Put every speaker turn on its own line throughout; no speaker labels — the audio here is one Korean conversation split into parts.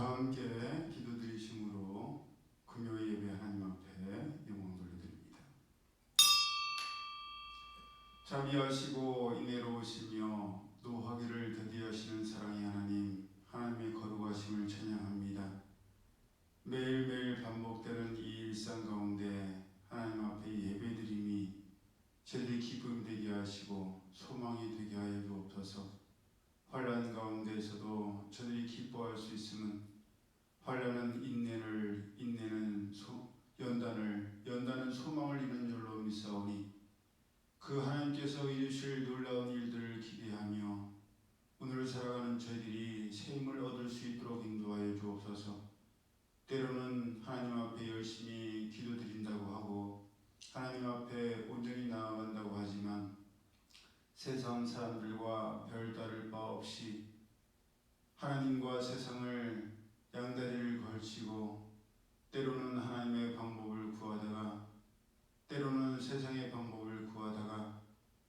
저와 함께 기도드리심으로 금요일 예배 하나님 앞에 영광 돌려드립니다. 자비하시고 인애로우시며 노하기를 더디하시는 사랑의 하나님, 하나님의 거룩하심을 찬양합니다. 매일매일 반복되는 이 일상 가운데 하나님 앞에 예배드림이 저희들이 기쁨 되게 하시고 소망이 되게 하여 주옵소서. 환난 가운데서도 저들이 기뻐할 수 있으면 환난은 연단은 소망을 이루는 줄로 믿사오니 그 하나님께서 이루실 놀라운 일들을 기대하며 오늘을 살아가는 저희들이 새 힘을 얻을 수 있도록 인도하여 주옵소서. 때로는 하나님 앞에 열심히 기도드린다고 하고 하나님 앞에 온전히 나아간다고 하지만 세상 사람들과 별다를 바 없이 하나님과 세상을 양다리를 걸치고 때로는 하나님의 방법을 구하다가 때로는 세상의 방법을 구하다가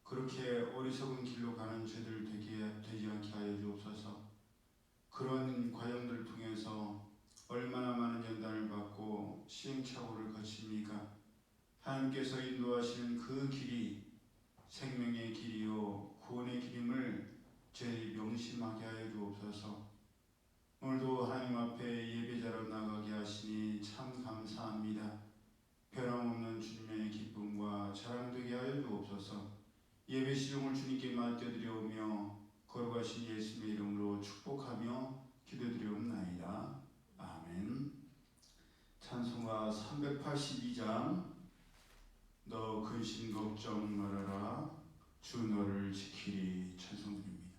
그렇게 어리석은 길로 가는 죄들 되지 않게 하여 주옵소서. 그런 과정들을 통해서 얼마나 많은 연단을 받고 시행착오를 거칩니까? 하나님께서 인도하시는 그 길이 생명의 길이요 구원의 길임을 저희 명심하게 하여 주옵소서. 오늘도 하나님 앞에 예배자로 나가게 하시니 참 감사합니다. 변함없는 주님의 기쁨과 자랑되게 하여 주옵소서. 예배 시종을 주님께 맡겨드려오며 거룩하신 예수님의 이름으로 축복하며 기도드리옵나이다. 아멘. 찬송가 382장 너 근심 걱정 말아라 주 너를 지키리 찬송드립니다.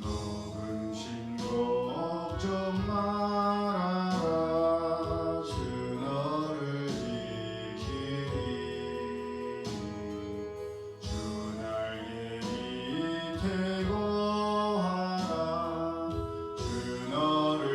너 근심 걱정 말아라 주 너를 지키리 주 날개 밑에 거하라 주 너를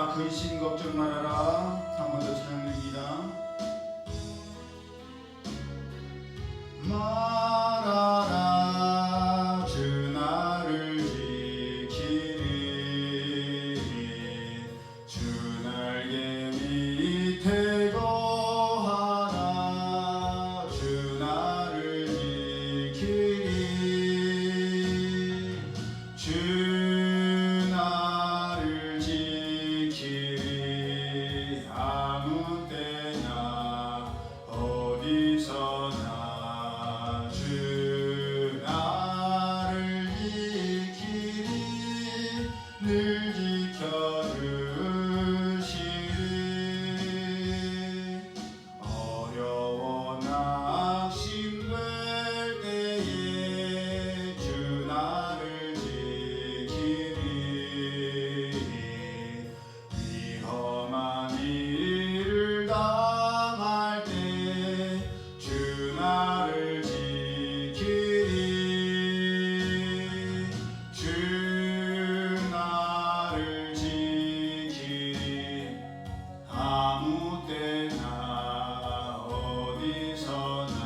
말아라 근심 걱정 말아라. 한 번 더 찬양 드립니다. 말아라 주 나를 지키리 주 날개 밑에 거하라 주 나를 지키리 주 나를 지키리 아무 때나 어디서나 주 나를 지키리 늘 지켜주시리 어려워 낙심될 때에 주 나를 지키리 위험한 일을 당할 때 주 나를 지키리 주 나를 지키리 아무 때나 어디서나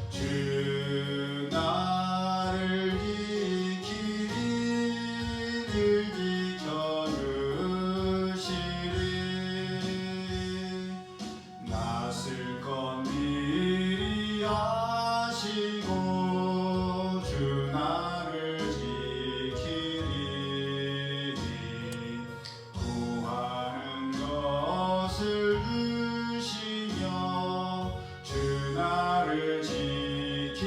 주 나를 지키리 늘 지켜주시리 낯을 건 미리 아시고 주 나를 지키리 구하는 것을 주시며 주 나를 지키리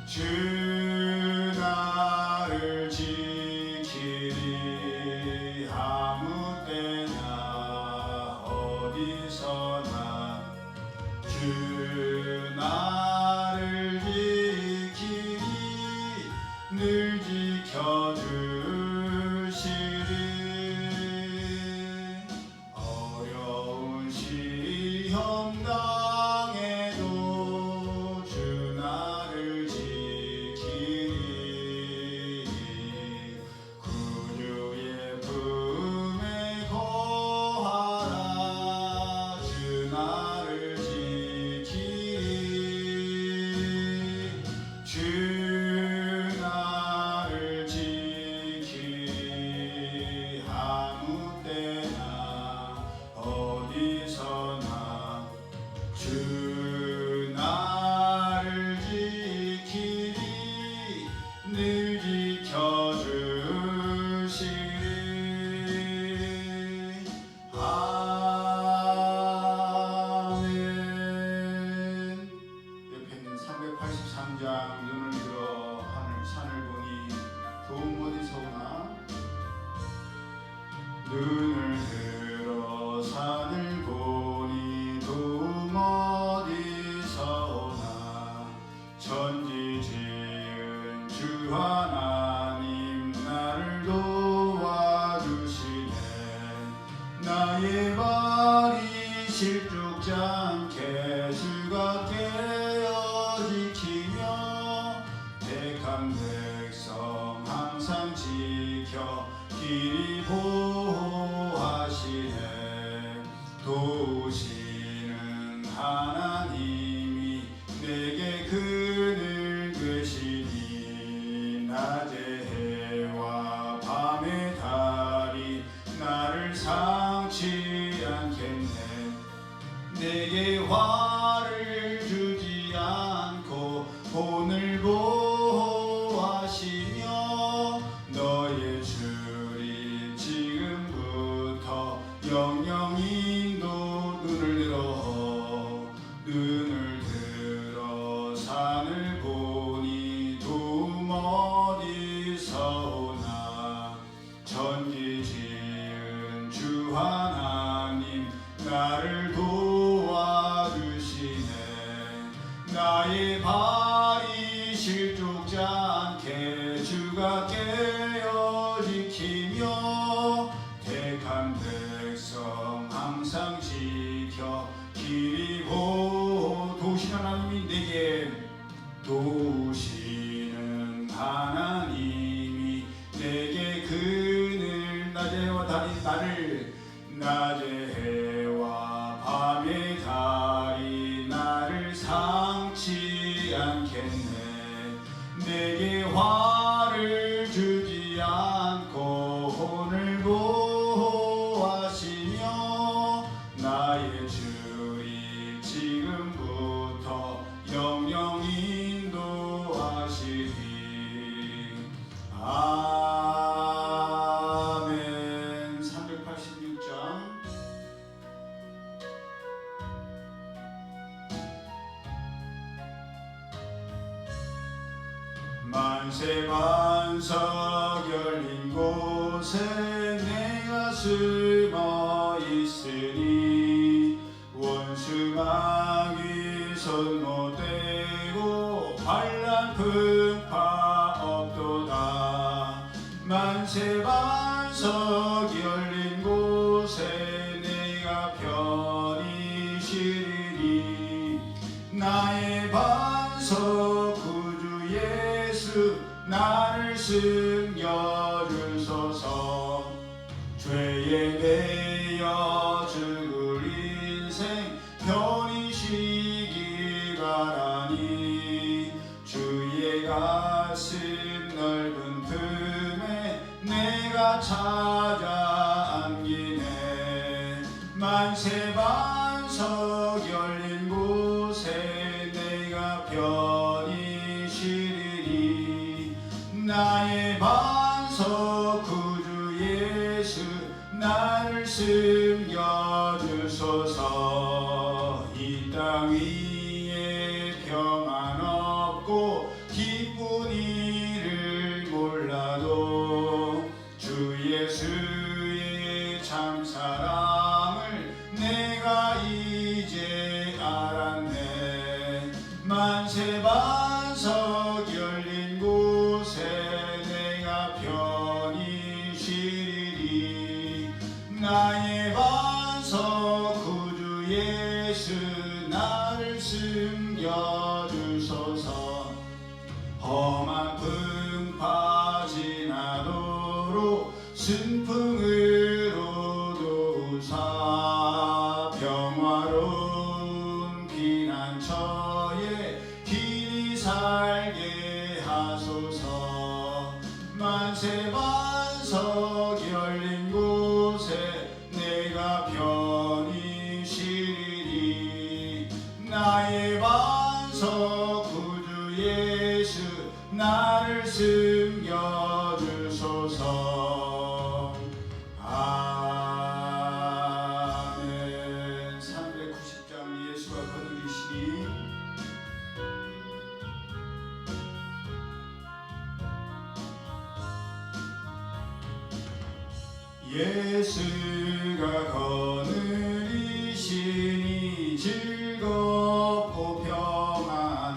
주 나를 지키리 아무 때나 어디서나 주 나를 지키리 늘 지켜주시리 어려운 시험 당해도 주 나를 지키리 구주의 품에 거하라 주 나를 지키리 주 나를 지키리 아무 때나 어디서나 주 나를 지키리 늘 지켜주시리 아멘. 옆에 있는 383장 눈을 들어 하늘 산을 보니 도움 어디서 오나 눈을 들어 산을 보니 도움 어디서 오나 천지 지은 주 하나님 나를 도와주시네 나의 발이 실족지 않게 주가 깨어 지키며 택한 백성 항상 지켜 길이 보호하시네 도우시는 하나님이 내게 그늘 되시니 낮의 해와 밤의 달이 나를 상치 않겠네 내게 화를 주지 않고 오늘 보호하시며 너의 주님 지금부터 영영 인도 눈을 들어 산을 보니 도움 어디서 오나 천지 지은 주 하나님 나를 도와주시네 나의 발이 실족지 않게 주가 깨어 지키며 택한 백성 항상 지켜 길이 도우신 하나님이 내게 도우시는 하나님이 내게 그 다닌 나를 낮에 해와 밤에 달이 나를 상치 않겠네. 내게 화를 주지 않고 오늘 보호하시며 나의 주리 지금부터 영영 인도하시리. 아멘. 386장. 만세 만석 열린 곳에 내가 숨어 있으니 원수 마귀 손 못대고 환난 풍파 없도다. 만세 만석 열린 곳에 내가 편히 쉬리니 나의 반석 구주 예수 나를 숨겨주소서. 죄에 매여 죽을 인생 편히 쉬기 바라니 주의 가슴 넓은 틈에 내가 찾아 안기네. 만세 반석 열린 곳에 내가 편히 쉬리니 나의 반석 구주 예수 나를 숨겨주소서. 이 땅 위에 평안 없고 기쁜 일을 몰라도 주 예수의 참 사랑을 내가 이제 알았네. 만세 반석 열린 곳에 내가 편히 쉬리니 나의 반석 구주 예수 나를 숨겨주소서. 험한 풍파 지나도록 순풍으로 도우사 평화로운 피난처에 길이 살게 하소서. 만세 반석 열린 곳에 내가 편히 쉬리니 나의 반석 구주 예수 나를 숨겨주소서. 아멘. 390장 예수가 거느리시니 예수가 거느리시니 즐겁고 평안하구나.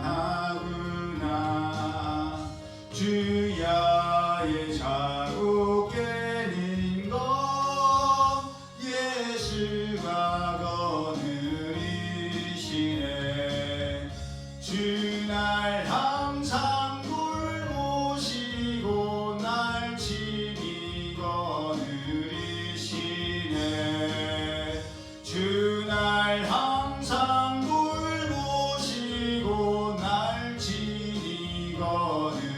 주야의 자국 깨는 것 예수가 거느리시네. 주날 항상 굴모시고 날 친히 거느리시네. 주날 항상 굴모시고 날 친히 거느리시네.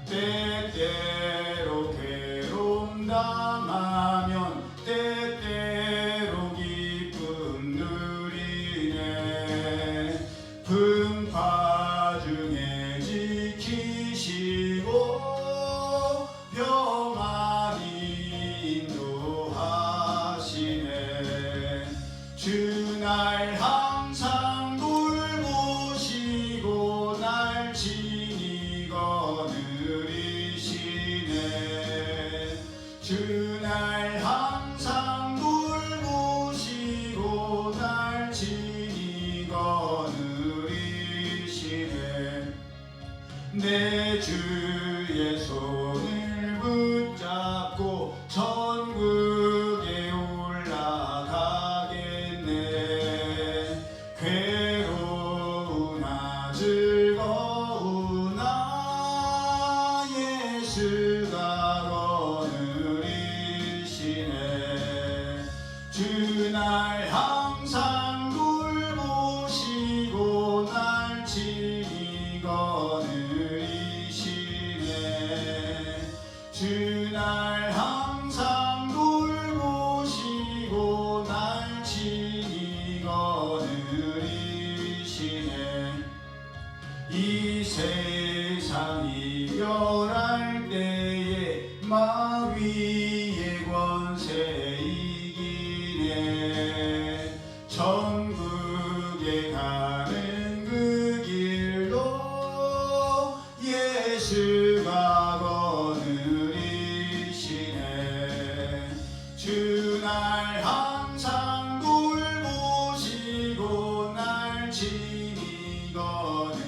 때때로 괴로움 당하면 때때로 기쁨 누리네. 풍파 중에 지키시고 평안히 인도하시네. 주날 항상 돌보시고 날 친히 거느리시네. 주날 항상 돌보시고 날 친히 거느리시네. 내 주의 손을 붙잡고 천국에 올라가겠네. 괴로우나 즐거우나 예수가 주 날 항상 돌보시고 날 친히 거느리시네. 이 세상 이별할 때에 마귀의 권세 이기네. 천국에 가는 그 길도 예수가 거느리시네. 주 날 항상 돌보시고 날 친히 거느리시네.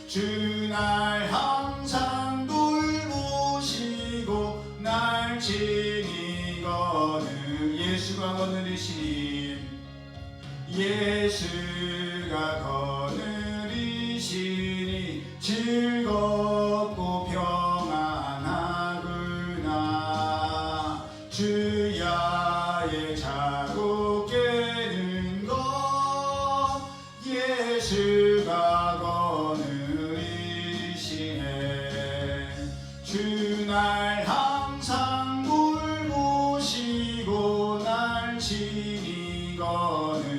주 날 항상 돌보시고 날 친히 예수가 거느리시니 예수가 거느리시니 즐겁고 평안하구나. 주야의 자고 깨는 것 예수가 거느리시네. 주 날 항상 돌보시고 날 친히 거느리시네.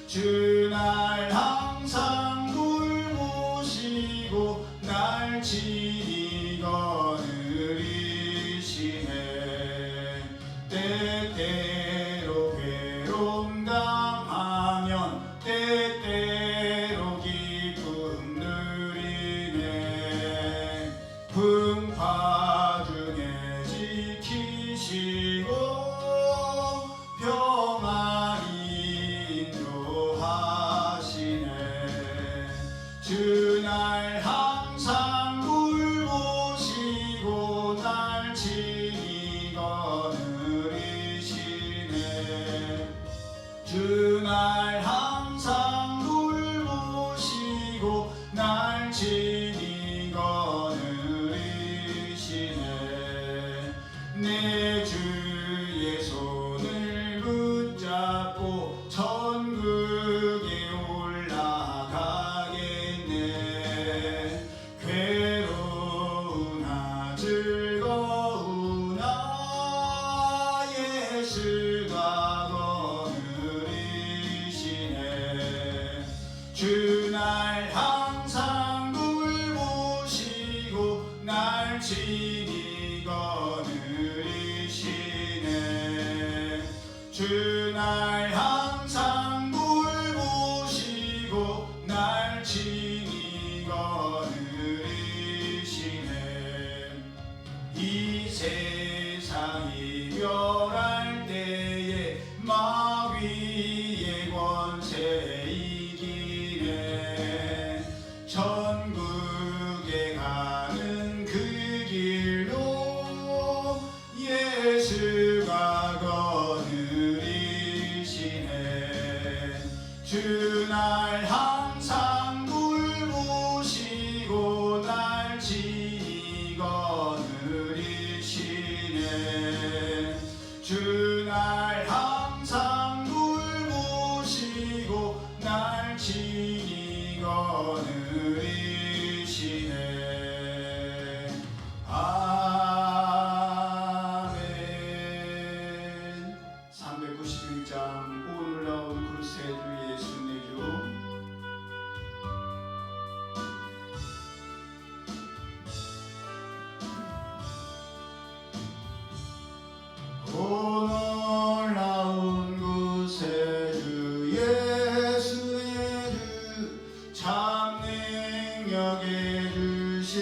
주 날 항상 돌보시고 날 친히 거느리시네. 때때로 괴로움 당하면 때때로 기쁨 누리네. 풍파 중에 지키시고 평안히 인도하시네. 주 날 항상 돌보시고 날 친히 거느리시네. 주 날 항상 돌보시고 날 친히 거느리시네. 내 주의 손을 붙잡고 천국에 올라가겠네. 괴로우나 즐거우나 예수가 거느리시네. 주 날 항상 돌보시고 날 친히 거느리시네. 주 날 항상 돌보시고 날 친히 거느리시네. 이 세상 이별할 때에 마귀의 권세 이기네. 천국에 가는 그 길도 예수가 거느리시네. 주 날 항상 돌보시고 날 친히 거느리시네. 주 날 항상 돌보시고 날 친히 거느리시네. 아멘. 391장 올라온 구세주 예수 내주. 놀라운 구세주 예수의 주 참 능력의 주시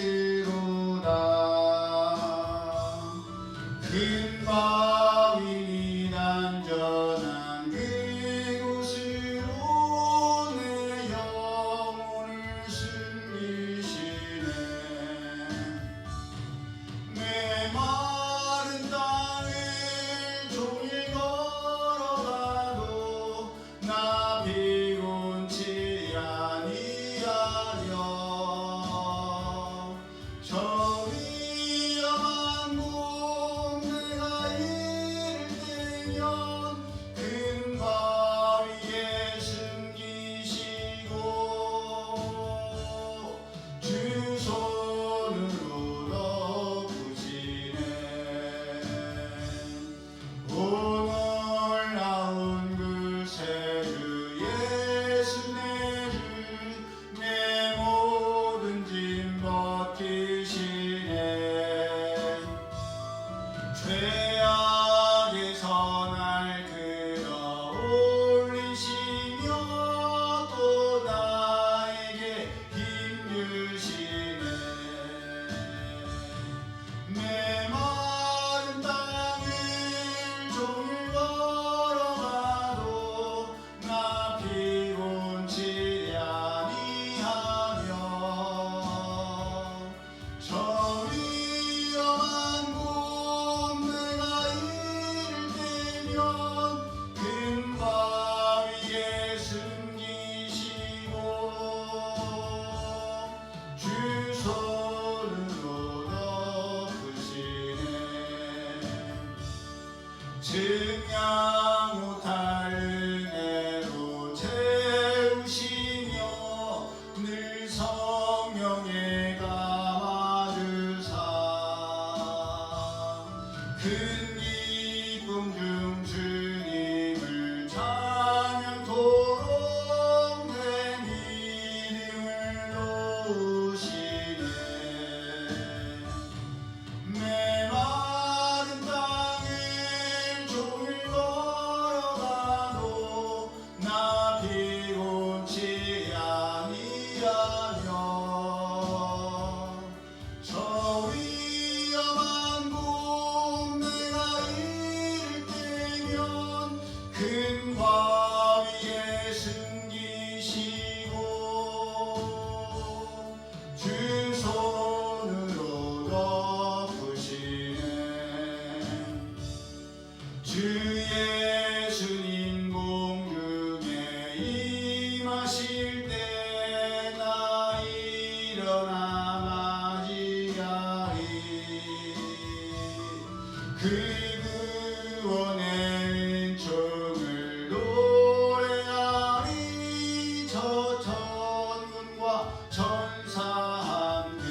저 천군과 천사 함께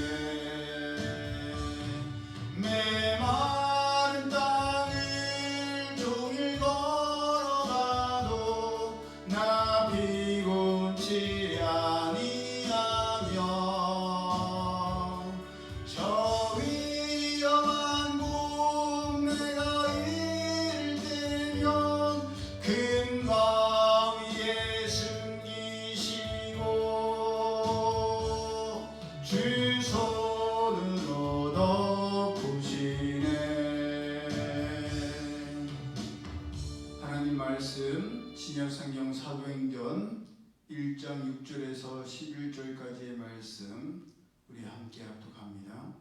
메마른 땅을 종일 걸어가도 나 피곤치 아니하며 저 위험한 곳 내가 이를 때면 큰 강 위에 숨기시고 주 손으로 덮으시네. 하나님 말씀 신약성경 사도행전 1장 6절에서 11절까지의 말씀 우리 함께 합독합니다.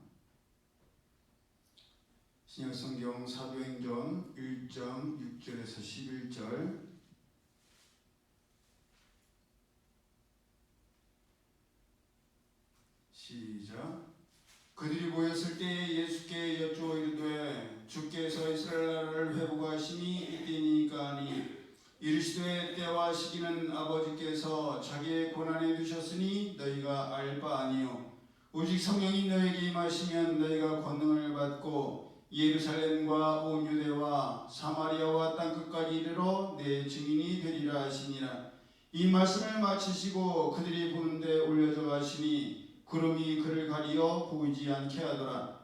신약성경 사도행전 1장 6절에서 11절 시작. 그들이 모였을 때에 예수께 여쭈어 이르되 주께서 이스라엘 나라를 회복하심이 이때니까 하니 이르시되 때와 시기는 아버지께서 자기의 권한에 두셨으니 너희가 알 바 아니요 오직 성령이 너희에게 임하시면 너희가 권능을 받고 예루살렘과 온 유대와 사마리아와 땅끝까지 이르러 내 증인이 되리라 하시니라. 이 말씀을 마치시고 그들이 보는데 올려져 가시니 구름이 그를 가리어 보이지 않게 하더라.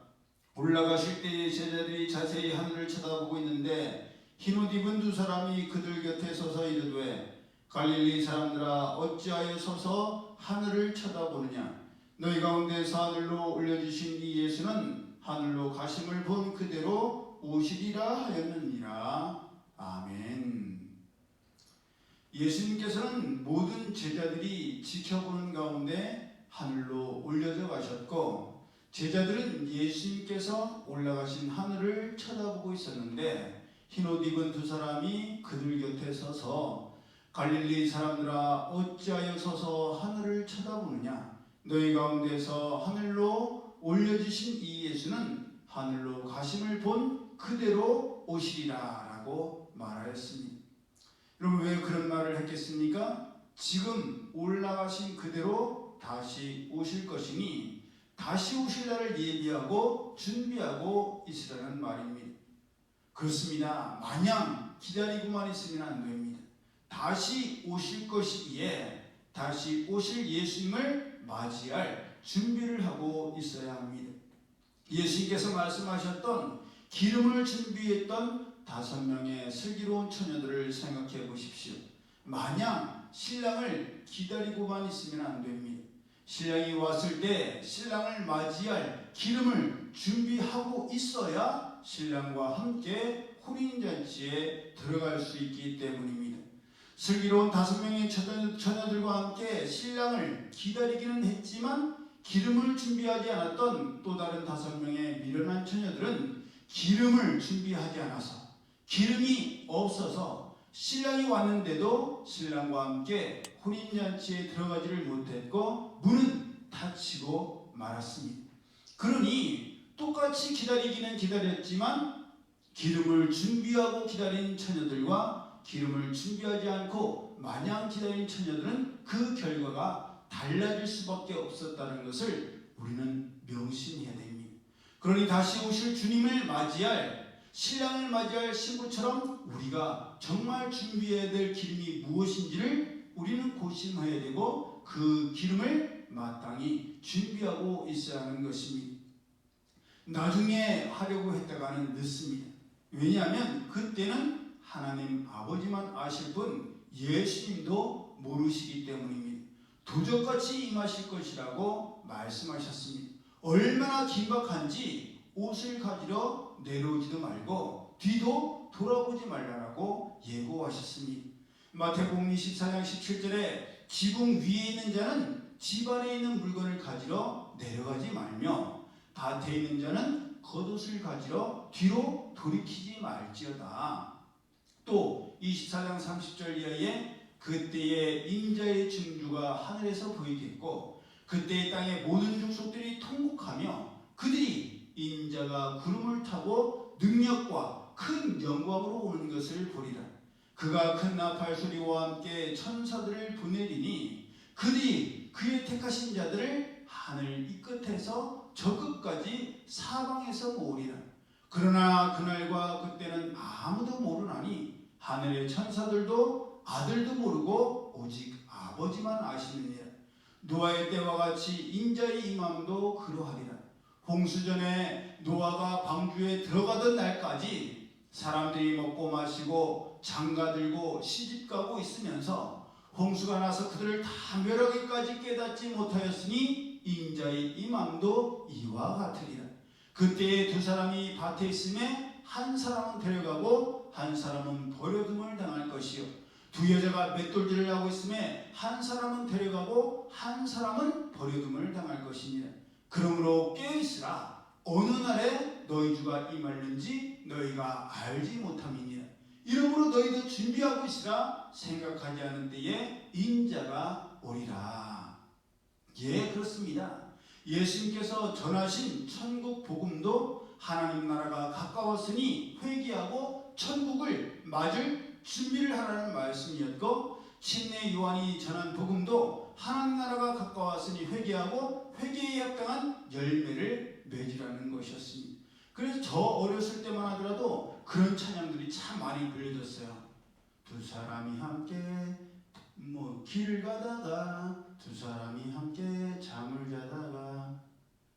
올라가실 때에 제자들이 자세히 하늘을 쳐다보고 있는데 흰옷 입은 두 사람이 그들 곁에 서서 이르되 갈릴리 사람들아 어찌하여 서서 하늘을 쳐다보느냐. 너희 가운데서 하늘로 올려주신 이 예수는 하늘로 가심을 본 그대로 오시리라 하였느니라. 아멘. 예수님께서는 모든 제자들이 지켜보는 가운데 하늘로 올려져 가셨고 제자들은 예수님께서 올라가신 하늘을 쳐다보고 있었는데 흰옷 입은 두 사람이 그들 곁에 서서 갈릴리 사람들아 어찌하여 서서 하늘을 쳐다보느냐. 너희 가운데서 하늘로 올려주신 이 예수는 하늘로 가심을 본 그대로 오시리라 라고 말하였습니다. 여러분 왜 그런 말을 했겠습니까? 지금 올라가신 그대로 다시 오실 것이니 다시 오실 날을 예비하고 준비하고 있으라는 말입니다. 그렇습니다. 마냥 기다리고만 있으면 안 됩니다. 다시 오실 것이기에 다시 오실 예수님을 맞이할 준비를 하고 있어야 합니다. 예수님께서 말씀하셨던 기름을 준비했던 5명의 슬기로운 처녀들을 생각해 보십시오. 마냥 신랑을 기다리고만 있으면 안 됩니다. 신랑이 왔을 때 신랑을 맞이할 기름을 준비하고 있어야 신랑과 함께 혼인잔치에 들어갈 수 있기 때문입니다. 슬기로운 5명의 처녀들과 함께 신랑을 기다리기는 했지만 기름을 준비하지 않았던 또 다른 5명의 미련한 처녀들은 기름을 준비하지 않아서 기름이 없어서 신랑이 왔는데도 신랑과 함께 혼인잔치에 들어가지를 못했고 문은 닫히고 말았습니다. 그러니 똑같이 기다리기는 기다렸지만 기름을 준비하고 기다린 처녀들과 기름을 준비하지 않고 마냥 기다린 처녀들은 그 결과가 달라질 수밖에 없었다는 것을 우리는 명심해야 됩니다. 그러니 다시 오실 주님을 맞이할 신랑을 맞이할 신부처럼 우리가 정말 준비해야 될 기름이 무엇인지를 우리는 고심해야 되고 그 기름을 마땅히 준비하고 있어야 하는 것입니다. 나중에 하려고 했다가는 늦습니다. 왜냐하면 그때는 하나님 아버지만 아실 뿐 예수님도 모르시기 때문입니다. 도적같이 임하실 것이라고 말씀하셨습니다. 얼마나 긴박한지 옷을 가지러 내려오지도 말고 뒤도 돌아보지 말라라고 예고하셨습니다. 마태복음 24장 17절에 지붕 위에 있는 자는 집 안에 있는 물건을 가지러 내려가지 말며 밭에 있는 자는 겉옷을 가지러 뒤로 돌이키지 말지어다. 또 24장 30절 이하에 그때에 인자의 증주가 하늘에서 보이겠고 그때의 땅의 모든 족속들이 통곡하며 그들이 인자가 구름을 타고 능력과 큰 영광으로 오는 것을 보리라. 그가 큰 나팔 소리와 함께 천사들을 보내리니 그들이 그의 택하신 자들을 하늘 이 끝에서 저 끝까지 사방에서 모으리라. 그러나 그날과 그때는 아무도 모르나니 하늘의 천사들도 아들도 모르고 오직 아버지만 아시느니라. 노아의 때와 같이 인자의 임함도 그러하리라. 홍수전에 노아가 방주에 들어가던 날까지 사람들이 먹고 마시고 장가들고 시집가고 있으면서 홍수가 나서 그들을 다 멸하기까지 깨닫지 못하였으니 인자의 임함도 이와 같으리라. 그때에 두 사람이 밭에 있음에 한 사람은 데려가고 한 사람은 버려둠을 당할 것이요, 두 여자가 맷돌질을 하고 있음에 한 사람은 데려가고 한 사람은 버려둠을 당할 것이니라. 그러므로 깨어있으라. 어느 날에 너희 주가 임하는지 너희가 알지 못함이니라. 이러므로 너희도 준비하고 있으라. 생각하지 않은 때에 인자가 오리라. 예, 그렇습니다. 예수님께서 전하신 천국 복음도 하나님 나라가 가까웠으니 회개하고 천국을 맞을 준비를 하라는 말씀이었고, 침례 요한이 전한 복음도 하나님 나라가 가까웠으니 회개하고 회개에 합당한 열매를 맺으라는 것이었습니다. 그래서 저 어렸을 때만 하더라도 그런 찬양들이 참 많이 불려졌어요. 두 사람이 함께 길을 가다가, 두 사람이 함께 잠을 자다가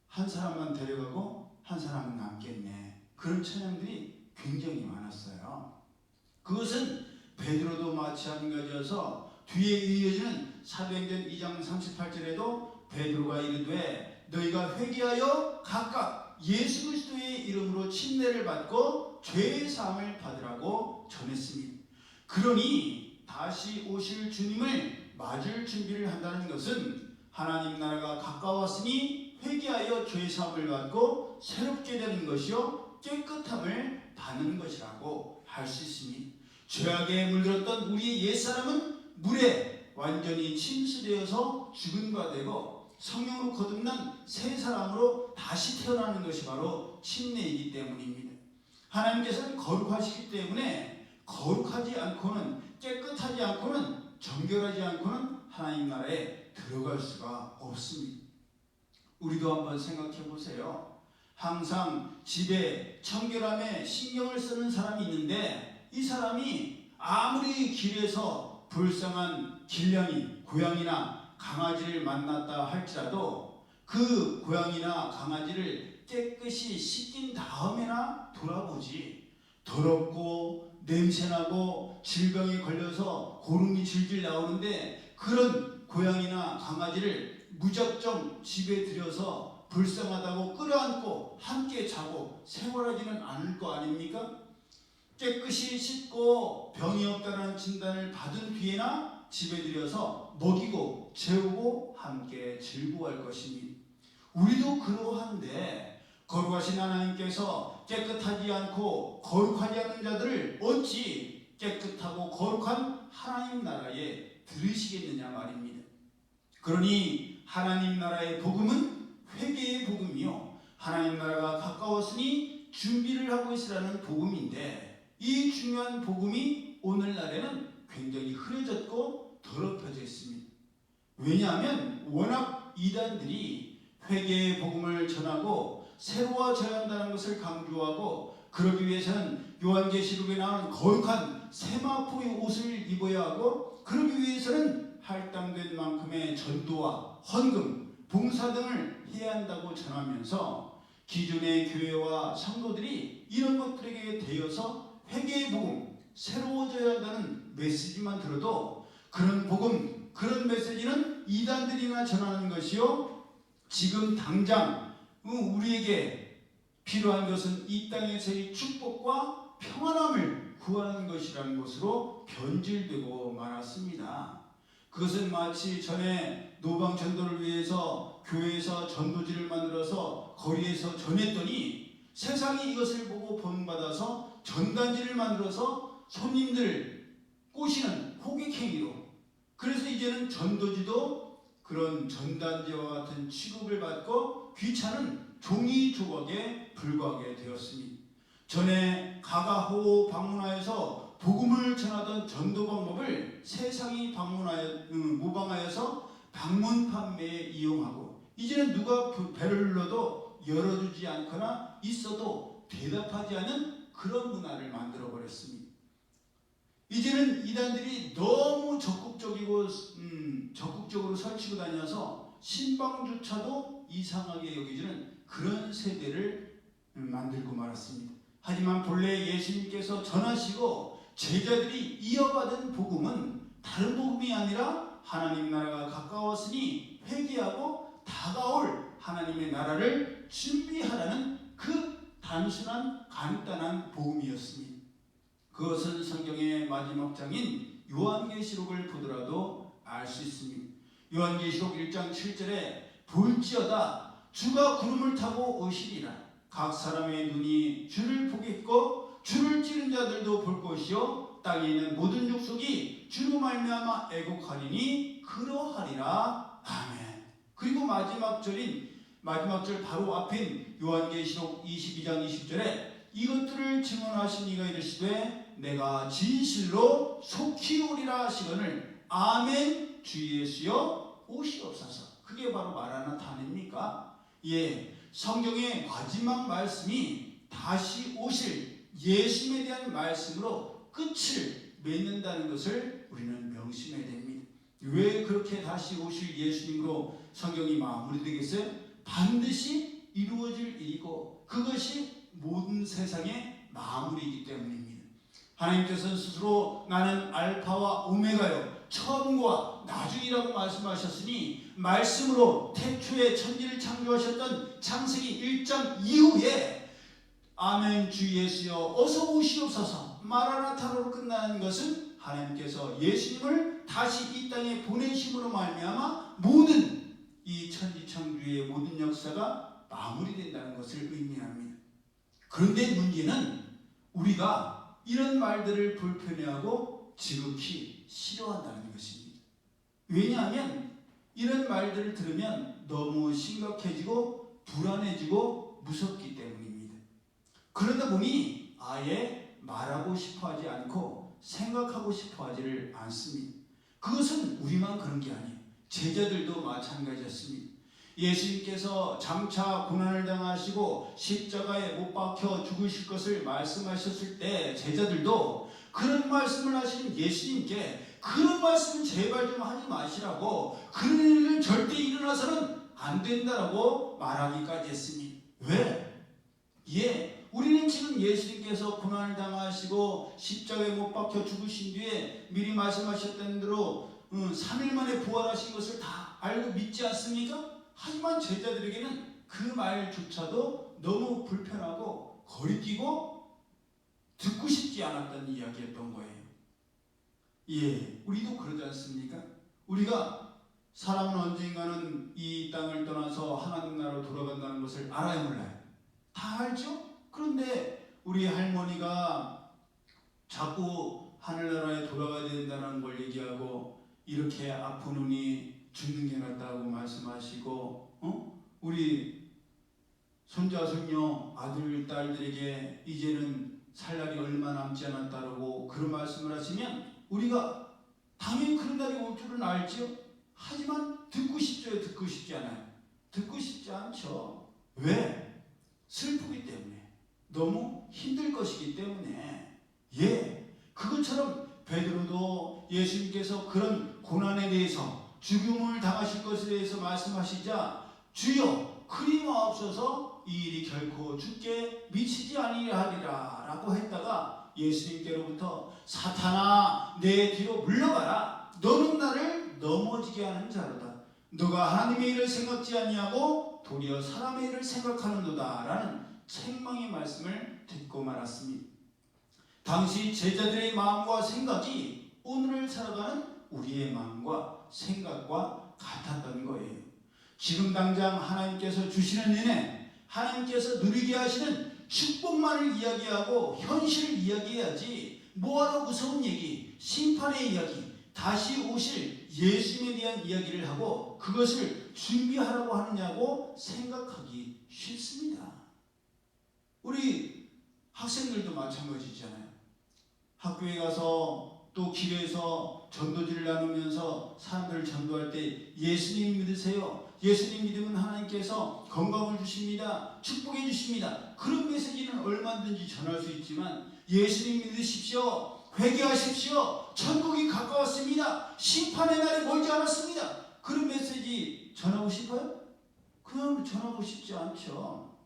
한 사람만 데려가고 한 사람은 남겠네. 그런 찬양들이 굉장히 많았어요. 그것은 베드로도 마찬가지여서 뒤에 이어지는 사도행전 2장 38절에도 베드로가 이르되 너희가 회개하여 각각 예수 그리스도의 이름으로 침례를 받고 죄의 사함을 받으라고 전했습니다. 그러니 다시 오실 주님을 맞을 준비를 한다는 것은 하나님 나라가 가까웠으니 회개하여 죄의 사함을 받고 새롭게 되는 것이요 깨끗함을 받는 것이라고 할 수 있습니다. 죄악에 물들었던 우리의 옛사람은 물에 완전히 침수되어서 죽은 바 되고 성령으로 거듭난 새 사람으로 다시 태어나는 것이 바로 침례이기 때문입니다. 하나님께서는 거룩하시기 때문에 거룩하지 않고는, 깨끗하지 않고는, 정결하지 않고는 하나님 나라에 들어갈 수가 없습니다. 우리도 한번 생각해 보세요. 항상 집에 청결함에 신경을 쓰는 사람이 있는데 이 사람이 아무리 길에서 불쌍한 길냥이, 고양이나 강아지를 만났다 할지라도 그 고양이나 강아지를 깨끗이 씻긴 다음에나 돌아보지, 더럽고 냄새나고 질병이 걸려서 고름이 질질 나오는데 그런 고양이나 강아지를 무작정 집에 들여서 불쌍하다고 끌어안고 함께 자고 생활하지는 않을 거 아닙니까? 깨끗이 씻고 병이 없다는 진단을 받은 뒤에나 집에 들여서 먹이고 재우고 함께 즐거워할 것입니다. 우리도 그러한데 거룩하신 하나님께서 깨끗하지 않고 거룩하지 않은 자들을 어찌 깨끗하고 거룩한 하나님 나라에 들으시겠느냐 말입니다. 그러니 하나님 나라의 복음은 회개의 복음이요, 하나님 나라가 가까웠으니 준비를 하고 있으라는 복음인데, 이 중요한 복음이 오늘날에는 굉장히 흐려졌고 더럽혀져 있습니다. 왜냐하면 워낙 이단들이 회개의 복음을 전하고 새로워져야 한다는 것을 강조하고, 그러기 위해서는 요한계시록에 나오는 거룩한 세마포의 옷을 입어야 하고, 그러기 위해서는 할당된 만큼의 전도와 헌금, 봉사 등을 해야 한다고 전하면서 기존의 교회와 성도들이 이런 것들에게 대여서 회개의 복음, 새로워져야 한다는 메시지만 들어도 그런 복음, 그런 메시지는 이단들이나 전하는 것이요, 지금 당장 우리에게 필요한 것은 이 땅에서의 축복과 평안함을 구하는 것이라는 것으로 변질되고 말았습니다. 그것은 마치 전에 노방 전도를 위해서 교회에서 전도지를 만들어서 거리에서 전했더니 세상이 이것을 보고 본받아서 전단지를 만들어서 손님들 꼬시는 호객행위로, 그래서 이제는 전도지도 그런 전단지와 같은 취급을 받고 귀찮은 종이 조각에 불과하게 되었습니다. 전에 가가호 방문하여서 복음을 전하던 전도 방법을 세상이 모방하여서 방문 판매에 이용하고 이제는 누가 배를 눌러도 열어주지 않거나 있어도 대답하지 않은 그런 문화를 만들어 버렸습니다. 이제는 이단들이 너무 적극적으로 설치고 다녀서 신방조차도 이상하게 여기지는 그런 세대를 만들고 말았습니다. 하지만 본래 예수님께서 전하시고 제자들이 이어받은 복음은 다른 복음이 아니라 하나님 나라가 가까웠으니 회개하고 다가올 하나님의 나라를 준비하라는 그 단순한 간단한 복음이었습니다. 그것은 성경의 마지막 장인 요한계시록을 보더라도 알 수 있습니다. 요한계시록 1장 7절에 볼지어다 주가 구름을 타고 오시리라. 각 사람의 눈이 주를 보겠고 주를 찌른 자들도 볼 것이요 땅에 있는 모든 족속이 주로 말미암아 애곡하리니 그러하리라. 아멘. 그리고 마지막 절 바로 앞인 요한계시록 22장 20절에 이것들을 증언하신 이가 이르시되 내가 진실로 속히 오리라 하시거늘 아멘 주 예수여 오시옵소서. 그게 바로 마라나타 아닙니까? 예, 성경의 마지막 말씀이 다시 오실 예수님에 대한 말씀으로 끝을 맺는다는 것을 우리는 명심해야 됩니다. 왜 그렇게 다시 오실 예수님으로 성경이 마무리되겠어요? 반드시 이루어질 일이고 그것이 모든 세상의 마무리이기 때문입니다. 하나님께서는 스스로 나는 알파와 오메가요 처음과 나중이라고 말씀하셨으니 말씀으로 태초에 천지를 창조하셨던 창세기 1장 이후에 아멘 주 예수여 어서 오시옵소서 마라나타로 끝나는 것은 하나님께서 예수님을 다시 이 땅에 보내심으로 말미암아 모든 이 천지창조의 모든 역사가 마무리된다는 것을 의미합니다. 그런데 문제는 우리가 이런 말들을 불편해하고 지극히 싫어한다는 것입니다. 왜냐하면 이런 말들을 들으면 너무 심각해지고 불안해지고 무섭기 때문입니다. 그러다 보니 아예 말하고 싶어하지 않고 생각하고 싶어하지를 않습니다. 그것은 우리만 그런 게 아니에요. 제자들도 마찬가지였습니다. 예수님께서 장차 고난을 당하시고 십자가에 못 박혀 죽으실 것을 말씀하셨을 때 제자들도 그런 말씀을 하시는 예수님께 그런 말씀은 제발 좀 하지 마시라고 그런 일은 절대 일어나서는 안 된다라고 말하기까지 했습니다. 왜? 예, 우리는 지금 예수님께서 고난을 당하시고 십자가에 못 박혀 죽으신 뒤에 미리 말씀하셨던 대로 3일 만에 부활하신 것을 다 알고 믿지 않습니까? 하지만 제자들에게는 그 말조차도 너무 불편하고 거리끼고 듣고 싶지 않았던 이야기였던 거예요. 예, 우리도 그러지 않습니까? 우리가 사람은 언젠가는 이 땅을 떠나서 하나님 나라로 돌아간다는 것을 알아요, 몰라요? 다 알죠? 그런데 우리 할머니가 자꾸 하늘나라에 돌아가야 된다는 걸 얘기하고 이렇게 아픈 눈이 죽는 게 낫다고 말씀하시고 우리 손자 손녀 아들 딸들에게 이제는 살 날이 얼마 남지 않았다고 그런 말씀을 하시면 우리가 당연히 그런 날이 올 줄은 알죠. 하지만 듣고 싶죠, 듣고 싶지 않아요? 듣고 싶지 않죠. 왜? 슬프기 때문에, 너무 힘들 것이기 때문에. 예, 그것처럼 베드로도 예수님께서 그런 고난에 대해서 죽음을 당하실 것에 대해서 말씀하시자 주여 그리 마옵소서 이 일이 결코 주께 미치지 아니하리라 라고 했다가 예수님께로부터 사탄아 내 뒤로 물러가라 너는 나를 넘어지게 하는 자로다 너가 하나님의 일을 생각지 아니하고 도리어 사람의 일을 생각하는도다 라는 책망의 말씀을 듣고 말았습니다. 당시 제자들의 마음과 생각이 오늘을 살아가는 우리의 마음과 생각과 같았던 거예요. 지금 당장 하나님께서 주시는 은혜, 하나님께서 누리게 하시는 축복만을 이야기하고 현실을 이야기해야지 뭐하러 무서운 얘기, 심판의 이야기, 다시 오실 예수님에 대한 이야기를 하고 그것을 준비하라고 하느냐고 생각하기 쉽습니다. 우리 학생들도 마찬가지잖아요. 학교에 가서 또 길에서 전도지를 나누면서 사람들을 전도할 때 예수님 믿으세요. 예수님 믿으면 하나님께서 건강을 주십니다. 축복해 주십니다. 그런 메시지는 얼마든지 전할 수 있지만 예수님 믿으십시오. 회개하십시오. 천국이 가까웠습니다. 심판의 날이 멀지 않았습니다. 그런 메시지 전하고 싶어요? 그냥 전하고 싶지 않죠.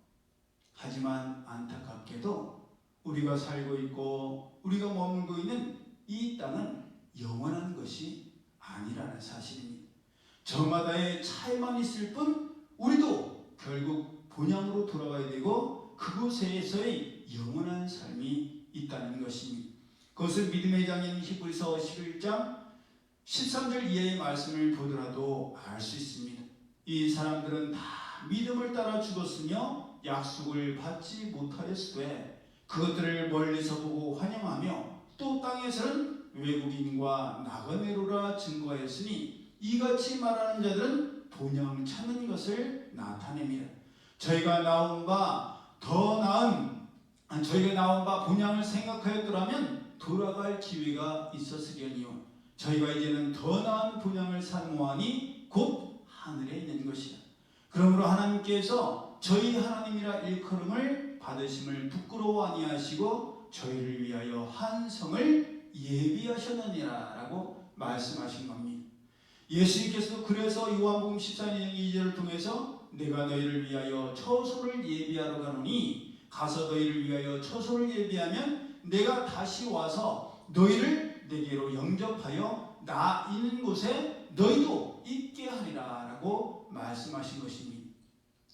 하지만 안타깝게도 우리가 살고 있고 우리가 머물고 있는 이 땅은 영원한 것이 아니라는 사실입니다. 저마다의 차이만 있을 뿐 우리도 결국 본향으로 돌아가야 되고 그곳에서의 영원한 삶이 있다는 것입니다. 그것을 믿음의 장인 히브리서 11장 13절 이하의 말씀을 보더라도 알 수 있습니다. 이 사람들은 다 믿음을 따라 죽었으며 약속을 받지 못하였으되 그것들을 멀리서 보고 환영하며 또 땅에서는 외국인과 나그네로라 증거하였으니 이같이 말하는 자들은 본향 찾는 것을 나타냅니다. 저희가 나온 바 본향을 생각하였더라면 돌아갈 기회가 있었으려니요 저희가 이제는 더 나은 본향을 사모하니 곧 하늘에 있는 것이다. 그러므로 하나님께서 저희 하나님이라 일컬음을 받으심을 부끄러워 아니하시고 저희를 위하여 한 성을 예비하셨느니라 라고 말씀하신 겁니다. 예수님께서도 그래서 요한복음 14장 2절을 통해서 내가 너희를 위하여 처소를 예비하러 가노니 가서 너희를 위하여 처소를 예비하면 내가 다시 와서 너희를 내게로 영접하여 나 있는 곳에 너희도 있게 하리라 라고 말씀하신 것입니다.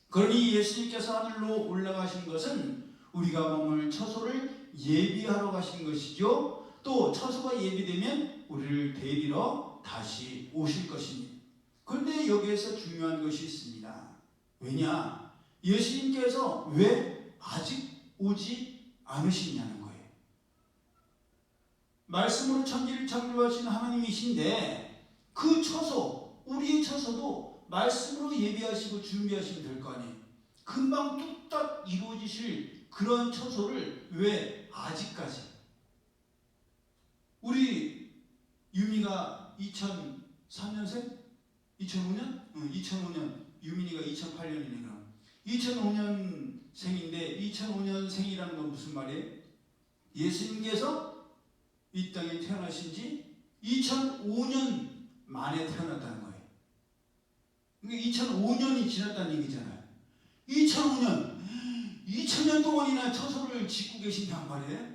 그러니 예수님께서 하늘로 올라가신 것은 우리가 머물 처소를 예비하러 가신 것이죠. 또 처소가 예비되면 우리를 데리러 다시 오실 것입니다. 그런데 여기에서 중요한 것이 있습니다. 왜냐? 예수님께서 왜 아직 오지 않으시냐는 거예요. 말씀으로 천지를 창조하신 하나님이신데 그 처소, 우리의 처소도 말씀으로 예비하시고 준비하시면 될 거 아니에요. 금방 뚝딱 이루어지실 그런 처소를 왜 아직까지? 우리 유미가 2003년생? 2005년? 2005년. 유민이가 2008년이네 그럼. 2005년생인데 2005년생이라는 건 무슨 말이에요? 예수님께서 이 땅에 태어나신 지 2005년 만에 태어났다는 거예요. 그러니까 2005년이 지났다는 얘기잖아요. 2000년 동안이나 처소를 짓고 계신단 말이에요.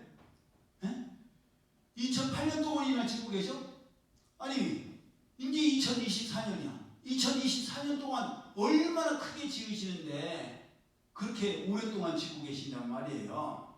2008년 동안이나 짓고 계셔? 아니 이제 2024년이야. 2024년 동안 얼마나 크게 지으시는데 그렇게 오랫동안 짓고 계신단 말이에요.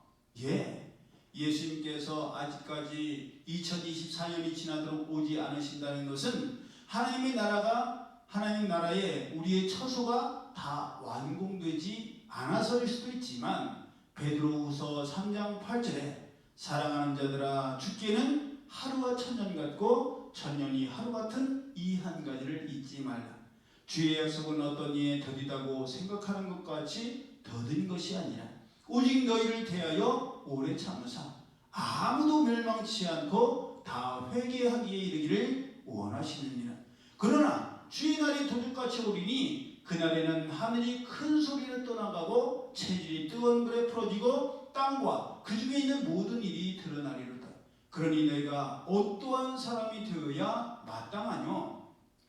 예수님께서 아직까지 2024년이 지나도록 오지 않으신다는 것은 하나님 나라에 우리의 처소가 다 완공되지 않아서일 수도 있지만 베드로후서 3장 8절에 사랑하는 자들아 주께는 하루가 천년 같고 천년이 하루 같은 이 한 가지를 잊지 말라. 주의 약속은 어떤 이에 더디다고 생각하는 것 같이 더딘 것이 아니라 오직 너희를 대하여 오래 참으사 아무도 멸망치 않고 다 회개하기에 이르기를 원하시느니라. 그러나 주의 날이 도둑같이 오리니 그날에는 하늘이 큰 소리로 떠나가고 체질이 뜨거운 불에 풀어지고 땅과 그 중에 있는 모든 일이 드러나리로다. 그러니 너희가 어떠한 사람이 되어야 마땅하뇨?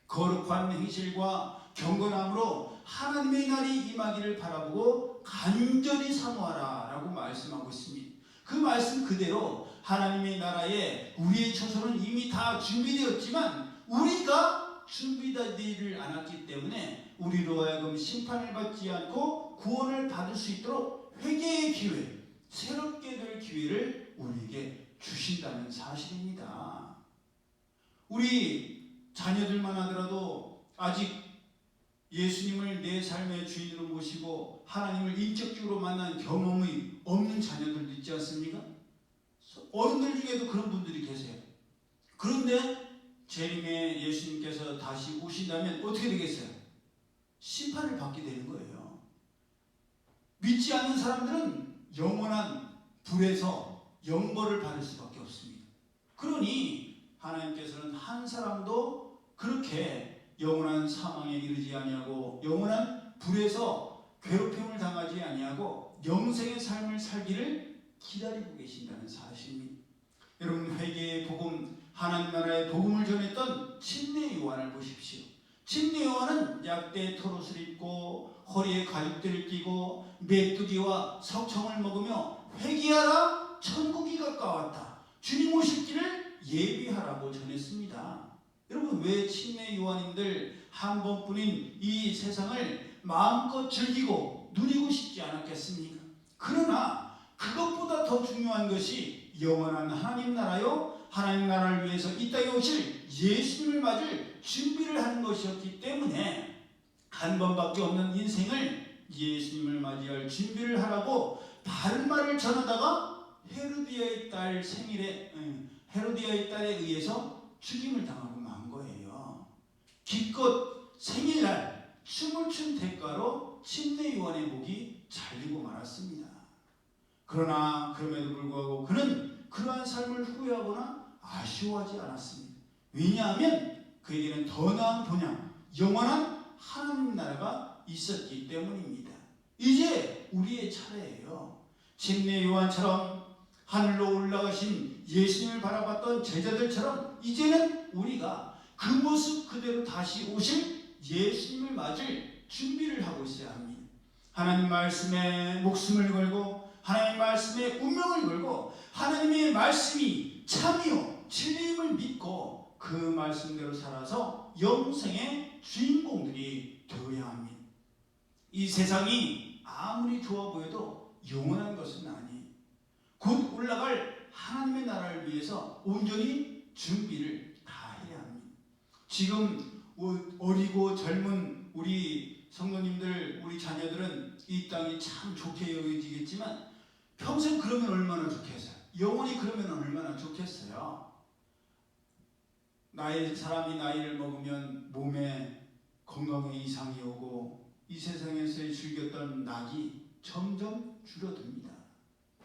거룩한 행실과 경건함으로 하나님의 날이 임하기를 바라보고 간절히 사모하라 라고 말씀하고 있습니다. 그 말씀 그대로 하나님의 나라에 우리의 처소는 이미 다 준비되었지만 우리가 준비되지를 않았기 때문에 우리로 하여금 심판을 받지 않고 구원을 받을 수 있도록 회개의 기회, 새롭게 될 기회를 우리에게 주신다는 사실입니다. 우리 자녀들만 하더라도 아직 예수님을 내 삶의 주인으로 모시고 하나님을 인격적으로 만난 경험이 없는 자녀들도 있지 않습니까? 어른들 중에도 그런 분들이 계세요. 그런데 재림에 예수님께서 다시 오신다면 어떻게 되겠어요? 심판을 받게 되는 거예요. 믿지 않는 사람들은 영원한 불에서 영벌을 받을 수밖에 없습니다. 그러니 하나님께서는 한 사람도 그렇게 영원한 사망에 이르지 아니하고 영원한 불에서 괴롭힘을 당하지 아니하고 영생의 삶을 살기를 기다리고 계신다는 사실입니다. 여러분, 회개의 복음, 하나님 나라의 복음을 전했던 침례 요한을 보십시오. 침례 요한은 약대 털옷을 입고 허리에 가죽들을 끼고 메뚜기와 석청을 먹으며 회개하라, 천국이 가까웠다, 주님 오실 길을 예비하라고 전했습니다. 여러분, 왜 침례 요한님들 한 번뿐인 이 세상을 마음껏 즐기고 누리고 싶지 않았겠습니까? 그러나 그것보다 더 중요한 것이 영원한 하나님 나라요, 하나님 나라를 위해서 이 땅에 오실 예수님을 맞을 준비를 하는 것이었기 때문에 한 번밖에 없는 인생을 예수님을 맞이할 준비를 하라고 바른 말을 전하다가 헤로디아의 딸 생일에 헤로디아의 딸에 의해서 죽임을 당하고 만 거예요. 기껏 생일날 춤을 춘 대가로 침례 요한의 목이 잘리고 말았습니다. 그러나 그럼에도 불구하고 그는 그러한 삶을 후회하거나 아쉬워하지 않았습니다. 왜냐하면 그에게는 더 나은 본향, 영원한 하나님 나라가 있었기 때문입니다. 이제 우리의 차례예요. 침례 요한처럼 하늘로 올라가신 예수님을 바라봤던 제자들처럼 이제는 우리가 그 모습 그대로 다시 오실 예수님을 맞을 준비를 하고 있어야 합니다. 하나님 말씀에 목숨을 걸고 하나님 말씀에 운명을 걸고 하나님의 말씀이 참이요 진리임을 믿고 그 말씀대로 살아서 영생의 주인공들이 되어야 합니다. 이 세상이 아무리 좋아 보여도 영원한 것은 아니에요. 곧 올라갈 하나님의 나라를 위해서 온전히 준비를 다 해야 합니다. 지금 어리고 젊은 우리 성도님들, 우리 자녀들은 이 땅이 참 좋게 여겨지겠지만 평생 그러면 얼마나 좋겠어요? 영원히 그러면 얼마나 좋겠어요? 사람이 나이를 먹으면 몸에 건강에 이상이 오고 이 세상에서 즐겼던 낙이 점점 줄어듭니다.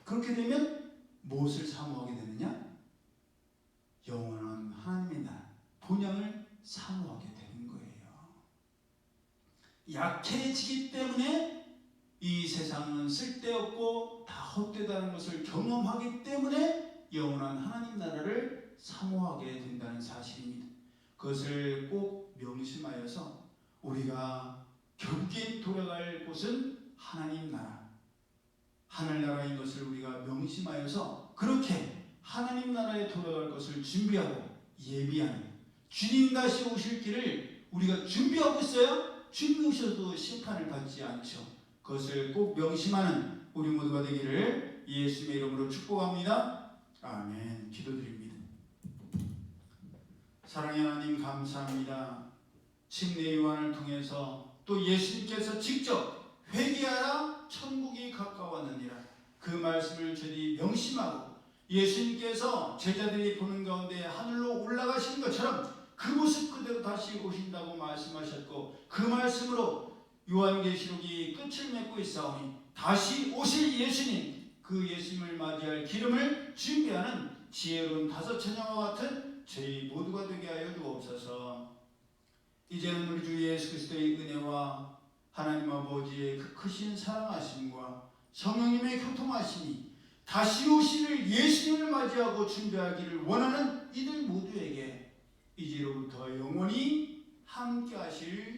그렇게 되면 무엇을 사모하게 되느냐? 영원한 하나님의 나라, 본향을 사모하게 되는 거예요. 약해지기 때문에 이 세상은 쓸데없고 다 헛되다는 것을 경험하기 때문에 영원한 하나님 나라를 사모하게 된다는 사실입니다. 그것을 꼭 명심하여서 우리가 결국엔 돌아갈 곳은 하나님 나라, 하늘나라인 것을 우리가 명심하여서 그렇게 하나님 나라에 돌아갈 것을 준비하고 예비하는 주님 다시 오실 길을 우리가 준비하고 있어야 주님 오셔도 심판을 받지 않죠. 그것을 꼭 명심하는 우리 모두가 되기를 예수님의 이름으로 축복합니다. 아멘. 기도드립니다. 사랑의 하나님, 감사합니다. 침례 요한을 통해서 또 예수님께서 직접 회개하라, 천국이 가까웠느니라 그 말씀을 저희 명심하고 예수님께서 제자들이 보는 가운데 하늘로 올라가신 것처럼 그 모습 그대로 다시 오신다고 말씀하셨고 그 말씀으로 요한계시록이 끝을 맺고 있사오니 다시 오실 예수님, 그 예수님을 맞이할 기름을 준비하는 지혜로운 다섯 처녀와 같은 저희 모두가 되게 하여 주옵소서. 이제는 우리 주 예수 그리스도의 은혜와 하나님 아버지의 그 크신 사랑하심과 성령님의 교통하심이 다시 오실 예수님을 맞이하고 준비하기를 원하는 이들 모두에게 이제로부터 영원히 함께 하실